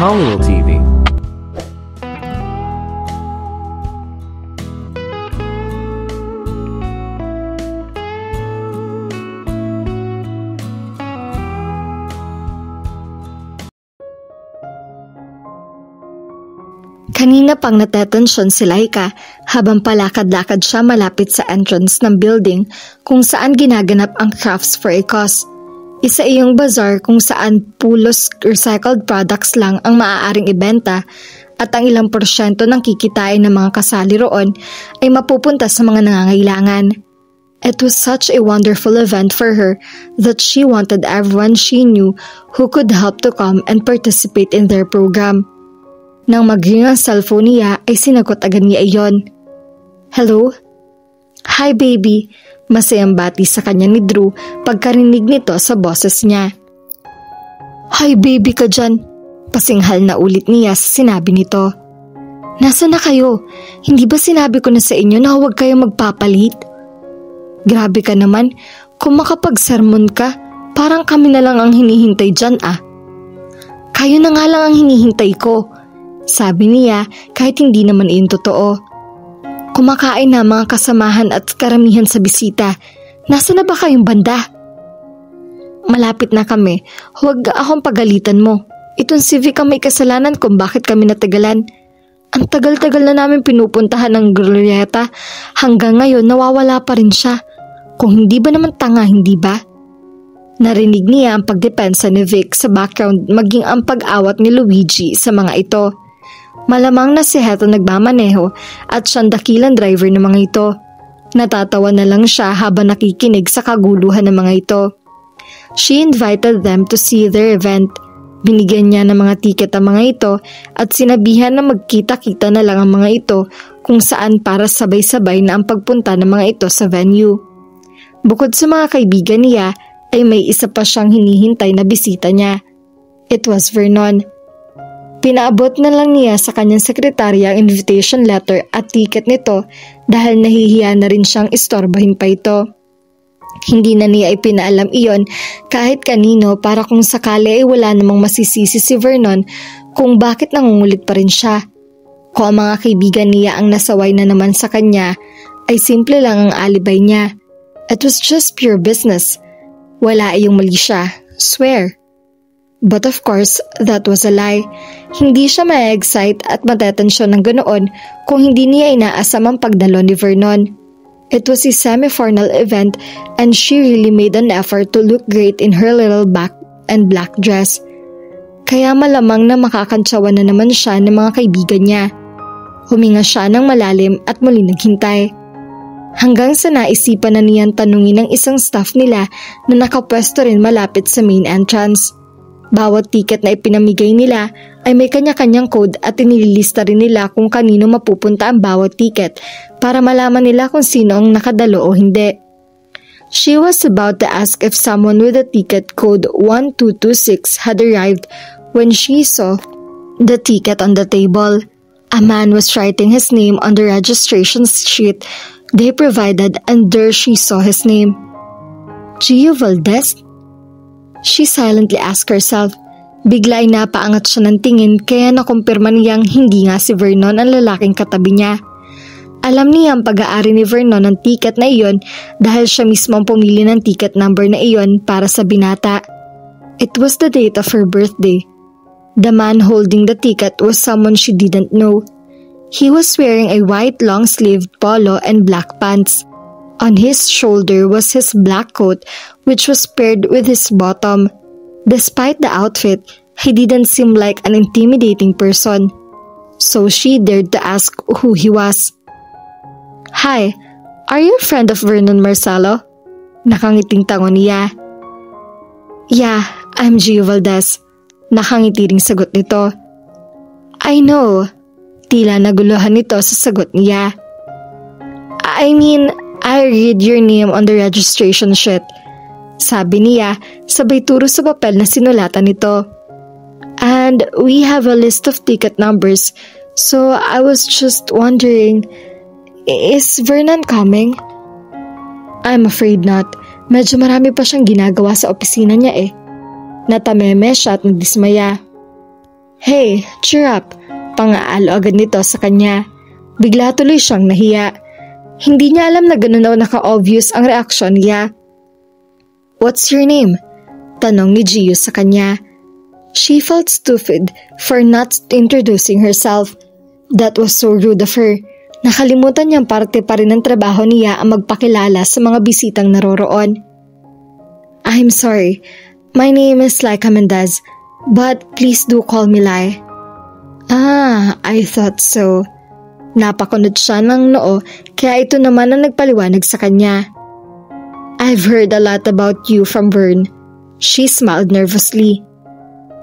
Hollywood TV. Kanina pang natetensyon si Laika habang palakad-lakad siya malapit sa entrance ng building kung saan ginaganap ang Crafts for a Cause. Isa iyong bazaar kung saan pulos recycled products lang ang maaaring ibenta at ang ilang porsyento ng kikitain ng mga kasali roon ay mapupunta sa mga nangangailangan. It was such a wonderful event for her that she wanted everyone she knew who could help to come and participate in their program. Nang mag-ring ang cellphone niya ay sinagot agad niya iyon. Hello? Hi baby, masayang bati sa kanya ni Drew pagkarinig nito sa boses niya. Hi baby ka dyan, pasinghal na ulit niya sa sinabi nito. Nasaan na kayo? Hindi ba sinabi ko na sa inyo na huwag kayong magpapalit? Grabe ka naman, kung makapag-sermon ka, parang kami na lang ang hinihintay dyan ah. Kayo na nga lang ang hinihintay ko. Sabi niya kahit hindi naman iyon totoo. Kumakain na mga kasamahan at karamihan sa bisita. Nasaan na ba kayong banda? Malapit na kami. Huwag akong pagalitan mo. Itong si Vic ang may kasalanan kung bakit kami natagalan. Ang tagal-tagal na namin pinupuntahan ng Glorieta. Hanggang ngayon nawawala pa rin siya. Kung hindi ba naman tanga, hindi ba? Narinig niya ang pagdepensa ni Vic sa background maging ang pag-awat ni Luigi sa mga ito. Malamang na si Heto nagmamaneho at siyang dakilang driver ng mga ito. Natatawa na lang siya habang nakikinig sa kaguluhan ng mga ito. She invited them to see their event. Binigyan niya ng mga tiket ang mga ito at sinabihan na magkita-kita na lang ang mga ito kung saan para sabay-sabay na ang pagpunta ng mga ito sa venue. Bukod sa mga kaibigan niya ay may isa pa siyang hinihintay na bisita niya. It was Vernon. Pinaabot na lang niya sa kanyang sekretarya ang invitation letter at ticket nito dahil nahihiya na rin siyang istorbahin pa ito. Hindi na niya ipinaalam iyon kahit kanino para kung sakali ay wala namang masisisi si Vernon kung bakit nangungulit pa rin siya. Kung ang mga kaibigan niya ang nasaway na naman sa kanya ay simple lang ang alibay niya. It was just pure business. Wala iyong mali siya, swear. But of course, that was a lie. Hindi siya ma-excite at matetensyon ng ganoon kung hindi niya inaasam ang pagdalo ni Vernon. It was a semi-formal event and she really made an effort to look great in her little black and black dress. Kaya malamang na makakantsawan na naman siya ng mga kaibigan niya. Huminga siya ng malalim at muli naghintay. Hanggang sa naisipan na niyang tanungin ng isang staff nila na nakapwesto rin malapit sa main entrance. Bawat tiket na ipinamigay nila ay may kanya-kanyang code at inililista rin nila kung kanino mapupunta ang bawat tiket para malaman nila kung sino ang nakadalo o hindi. She was about to ask if someone with a ticket code 1226 had arrived when she saw the ticket on the table. A man was writing his name on the registration sheet they provided and there she saw his name. Gio Valdez? She silently asked herself. Bigla ay napaangat siya ng tingin kaya nakumpirma niyang hindi nga si Vernon ang lalaking katabi niya. Alam niya ang pag-aari ni Vernon ng ticket na iyon dahil siya mismo ang pumili ng ticket number na iyon para sa binata. It was the date of her birthday. The man holding the ticket was someone she didn't know. He was wearing a white long-sleeved polo and black pants. On his shoulder was his black coat which was paired with his bottom. Despite the outfit, he didn't seem like an intimidating person. So she dared to ask who he was. Hi, are you a friend of Vernon Marcelo? Nakangiting tango niya. Yeah, I'm Gio Valdez. Nakangiti ring sagot nito. I know. Tila naguluhan nito sa sagot niya. I mean, I read your name on the registration sheet. Sabi niya, sabay turo sa papel na sinulatan nito. And we have a list of ticket numbers, so I was just wondering, is Vernon coming? I'm afraid not. Medyo marami pa siyang ginagawa sa opisina niya eh. Natameme siya at nagdismaya. Hey, cheer up. Pangaalo agad nito sa kanya. Bigla tuloy siyang nahiya. Hindi niya alam na ganun daw naka-obvious ang reaksyon niya. What's your name? Tanong ni Gio sa kanya. She felt stupid for not introducing herself. That was so rude of her. Nakalimutan niyang parte pa rin ng trabaho niya ang magpakilala sa mga bisitang naroroon. I'm sorry. My name is Laika Mendez, but please do call me Lai. Ah, I thought so. Napakunot siya ng noo kaya ito naman ang nagpaliwanag sa kanya. I've heard a lot about you from Vern. She smiled nervously.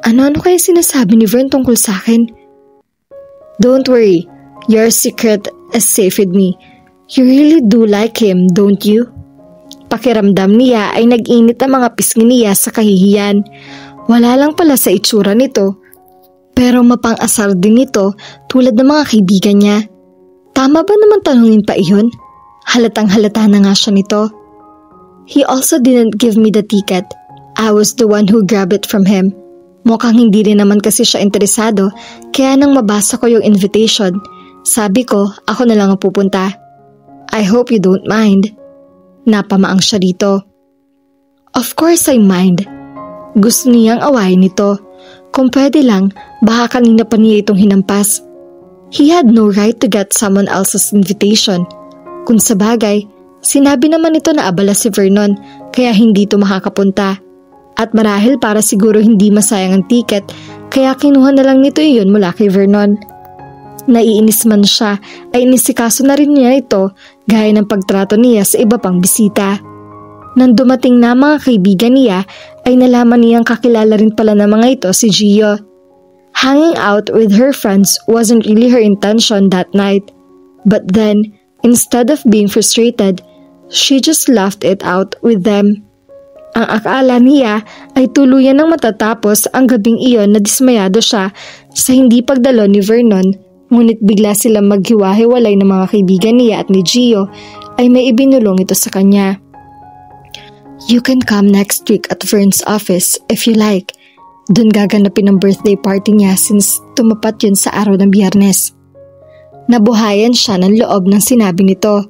Ano kaya sinasabi ni Vern tungkol sa akin? Don't worry, your secret is safe with me. You really do like him, don't you? Pakiramdam niya ay nag-init ang mga pisngi niya sa kahihiyan. Wala lang pala sa itsura nito. Pero mapang-asar din ito tulad ng mga kaibigan niya. Tama ba naman tanungin pa iyon? Halatang halata na nga siya nito. He also didn't give me the ticket. I was the one who grabbed it from him. Mukhang hindi rin naman kasi siya interesado kaya nang mabasa ko yung invitation, sabi ko ako na lang ang pupunta. I hope you don't mind. Napamaang siya dito. Of course I mind. Gusto niyang awayin nito. Kung pwede lang, baka kanina pa niya itong hinampas. He had no right to get someone else's invitation. Kung sabagay, sinabi naman ito na abala si Vernon kaya hindi ito makakapunta. At marahil para siguro hindi masayang ang ticket, kaya kinuha na lang nito iyon mula kay Vernon. Naiinis man siya ay inisikaso na rin niya ito gaya ng pagtrato niya sa iba pang bisita. Nang dumating na mga kaibigan niya ay nalaman niyang kakilala rin pala ng mga ito si Gio. Hanging out with her friends wasn't really her intention that night. But then, instead of being frustrated, she just laughed it out with them. Ang akala niya ay tuluyan ng matatapos ang gabing iyon na dismayado siya sa hindi pagdalo ni Vernon, ngunit bigla silang maghiwa-hiwalay ng mga kaibigan niya at ni Gio ay may ibinulong ito sa kanya. You can come next week at Vern's office if you like. Doon gaganapin ang birthday party niya since tumapat yun sa araw ng Biyernes. Nabuhayan siya ng loob ng sinabi nito,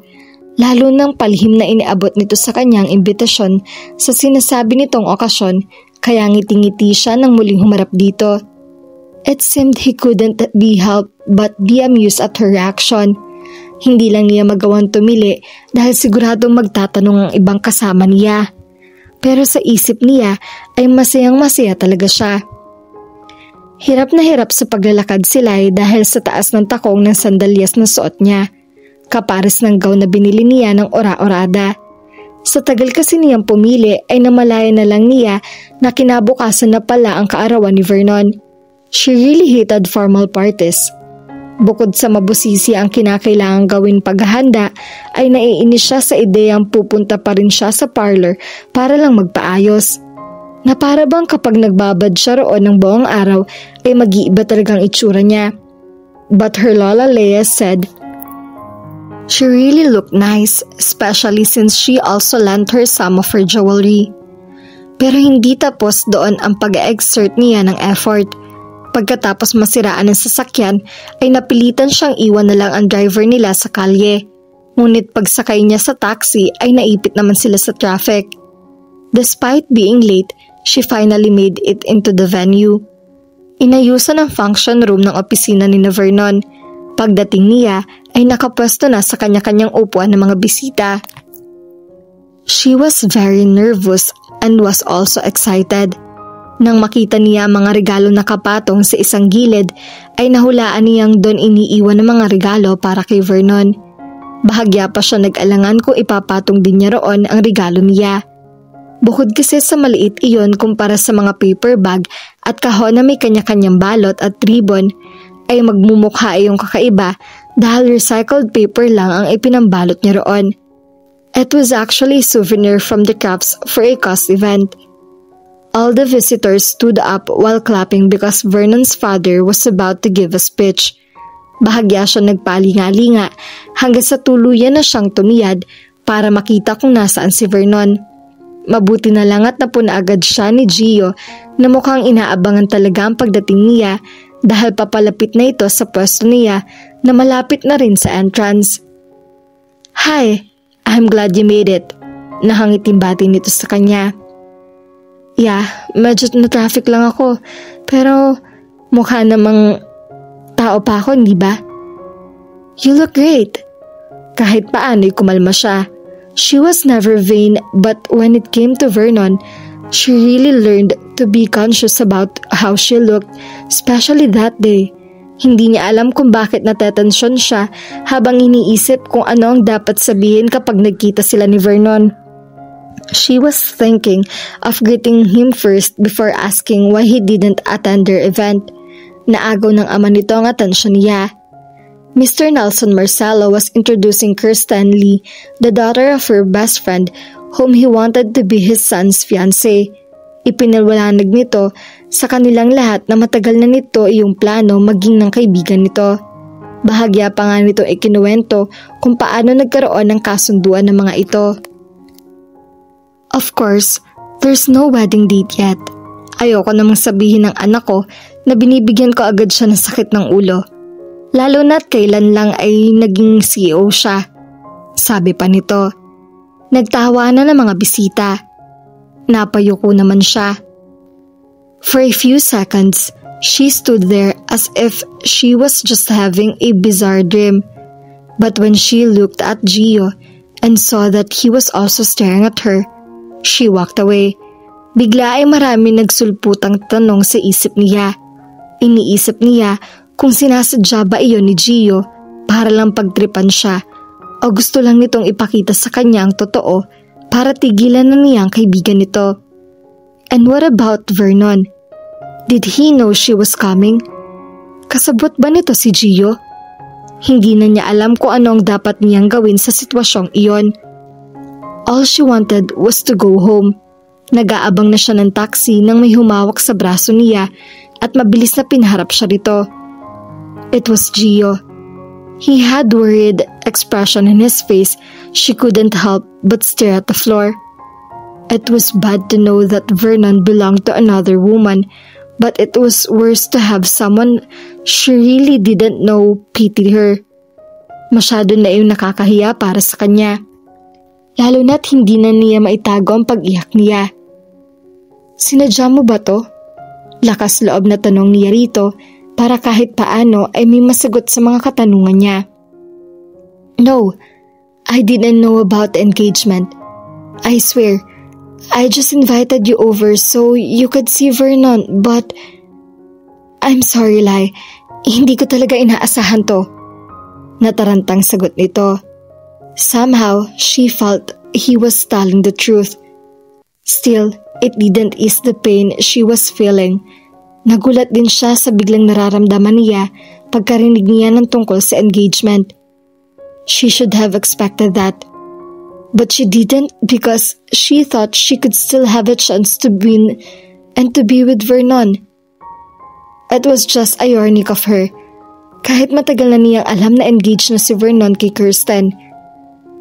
lalo nang palihim na iniabot nito sa kanyang imbitasyon sa sinasabi nitong okasyon kaya ngiti-ngiti siya nang muling humarap dito. It seemed he couldn't be helped but be amused at her reaction. Hindi lang niya magawang tumili dahil siguradong magtatanong ang ibang kasama niya. Pero sa isip niya ay masayang-masaya talaga siya. Hirap na hirap sa paglalakad si Lai dahil sa taas ng takong ng sandalyas na suot niya. Kapares ng gown na binili niya ng ora-orada. Sa tagal kasi niyang pumili ay namalaya na lang niya na kinabukasan na pala ang kaarawan ni Vernon. She really hated formal parties. Bukod sa mabusisi ang kinakailangang gawin paghahanda, ay naiinis siya sa ideyang pupunta pa rin siya sa parlor para lang magpaayos. Na para bang kapag nagbabad siya roon ng buong araw ay mag-iiba talagang itsura niya. But her Lola Leia said, she really looked nice, especially since she also lent her some of her jewelry. Pero hindi tapos doon ang pag-exert niya ng effort. Pagkatapos masiraan ng sasakyan ay napilitan siyang iwan na lang ang driver nila sa kalye. Ngunit pagsakay niya sa taxi ay naipit naman sila sa traffic. Despite being late, she finally made it into the venue. Inayusan ang function room ng opisina ni Vernon. Pagdating niya ay nakapwesto na sa kanya-kanyang upuan ng mga bisita. She was very nervous and was also excited. Nang makita niya ang mga regalo na kapatong sa isang gilid, ay nahulaan niyang doon iniiwan ng mga regalo para kay Vernon. Bahagya pa siya nag-alangan kung ipapatong din niya roon ang regalo niya. Bukod kasi sa maliit iyon kumpara sa mga paper bag at kahon na may kanya-kanyang balot at ribbon, ay magmumukha iyong kakaiba dahil recycled paper lang ang ipinambalot niya roon. It was actually a souvenir from the crafts for a cause event. All the visitors stood up while clapping because Vernon's father was about to give a speech. Bahagya siya nagpalinga-linga hanggang sa tuluyan na siyang tumiyad para makita kung nasaan si Vernon. Mabuti na lang at napuna agad siya ni Gio na mukhang inaabangan talaga ang pagdating niya dahil papalapit na ito sa pwesto niya na malapit na rin sa entrance. "Hi, I'm glad you made it." Nakangiting bati nito sa kanya. "Yeah, medyo na-traffic lang ako, pero mukha namang tao pa ako, hindi ba?" "You look great." Kahit paano'y kumalma siya. She was never vain, but when it came to Vernon, she really learned to be conscious about how she looked, especially that day. Hindi niya alam kung bakit natetensyon siya habang iniisip kung ano ang dapat sabihin kapag nagkita sila ni Vernon. She was thinking of greeting him first before asking why he didn't attend their event. Naagaw ng ama nito ang atensyon niya. Mr. Nelson Marcelo was introducing Kirsten Lee, the daughter of her best friend, whom he wanted to be his son's fiancé. Ipinaliwanag nito sa kanilang lahat na matagal na nito iyong plano maging ng kaibigan nito. Bahagya pa nga nito ikinuwento kung paano nagkaroon ng kasunduan ng mga ito. Of course, there's no wedding date yet. Ayoko namang sabihin ng anak ko na binibigyan ko agad siya ng sakit ng ulo. Lalo na't kailan lang ay naging CEO siya. Sabi pa nito. Nagtawa na ng mga bisita. Napayuko naman siya. For a few seconds, she stood there as if she was just having a bizarre dream. But when she looked at Gio and saw that he was also staring at her, she walked away. Bigla ay marami nagsulputang tanong sa isip niya. Iniisip niya kung sinasadya ba iyon ni Gio para lang pagtripan siya o gusto lang nitong ipakita sa kanya ang totoo para tigilan na niya ang kaibigan nito. And what about Vernon? Did he know she was coming? Kasabot ba nito si Gio? Hindi na niya alam kung ano ang dapat niyang gawin sa sitwasyong iyon. All she wanted was to go home. Nag-aabang na siya ng taxi nang may humawak sa braso niya at mabilis na pinaharap siya rito. It was Gio. He had worried expression in his face. She couldn't help but stare at the floor. It was bad to know that Vernon belonged to another woman, but it was worse to have someone she really didn't know pity her. Masyado na yung nakakahiya para sa kanya. Lalo na't hindi na niya maitago ang pag-iyak niya. Sinadya mo ba to? Lakas loob na tanong niya rito para kahit paano ay may masagot sa mga katanungan niya. No, I didn't know about the engagement. I swear, I just invited you over so you could see Vernon, but I'm sorry, Lai. Hindi ko talaga inaasahan to. Natarantang sagot nito. Somehow, she felt he was telling the truth. Still, it didn't ease the pain she was feeling. Nagulat din siya sa biglang nararamdaman niya pagkarinig niya ng tungkol sa engagement. She should have expected that. But she didn't because she thought she could still have a chance to win and to be with Vernon. It was just ironic of her. Kahit matagal na niyang alam na engaged na si Vernon kay Kirsten,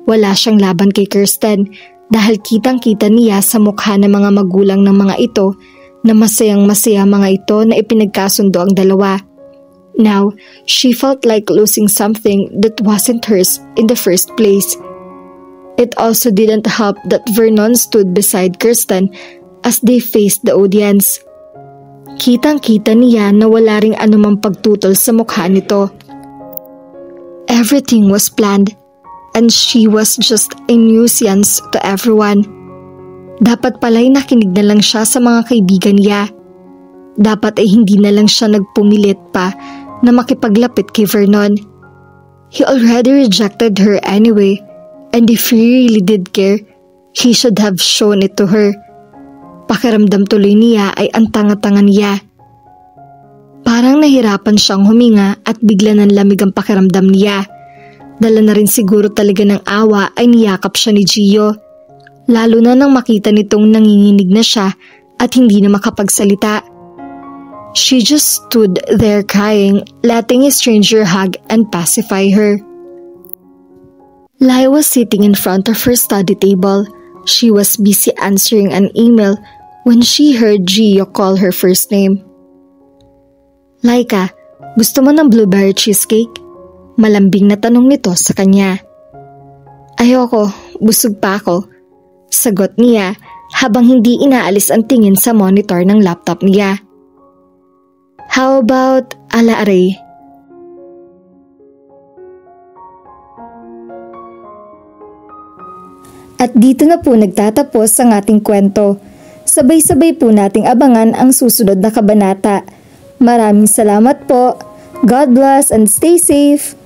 wala siyang laban kay Kirsten dahil kitang-kita niya sa mukha ng mga magulang ng mga ito na masayang-masaya mga ito na ipinagkasundo ang dalawa. Now, she felt like losing something that wasn't hers in the first place. It also didn't help that Vernon stood beside Kirsten as they faced the audience. Kitang-kita niya na wala ring anumang pagtutol sa mukha nito. Everything was planned, and she was just a nuisance to everyone. Dapat pala'y nakinig na lang siya sa mga kaibigan niya. Dapat ay hindi na lang siya nagpumilit pa na makipaglapit kay Vernon. He already rejected her anyway, and if he really did care, he should have shown it to her. Pakiramdam tuloy niya ay ang tanga-tanga niya. Parang nahirapan siyang huminga at bigla ng lamig ang pakiramdam niya. Dala na rin siguro talaga ng awa ay niyakap siya ni Gio. Lalo na nang makita nitong nanginginig na siya at hindi na makapagsalita. She just stood there crying, letting a stranger hug and pacify her. Lai was sitting in front of her study table. She was busy answering an email when she heard Gio call her first name. Laika, gusto mo ng blueberry cheesecake? Malambing na tanong nito sa kanya. Ayoko, busog pa ako. Sagot niya habang hindi inaalis ang tingin sa monitor ng laptop niya. How about ala-aray? At dito na po nagtatapos ang ating kwento. Sabay-sabay po nating abangan ang susunod na kabanata. Maraming salamat po. God bless and stay safe.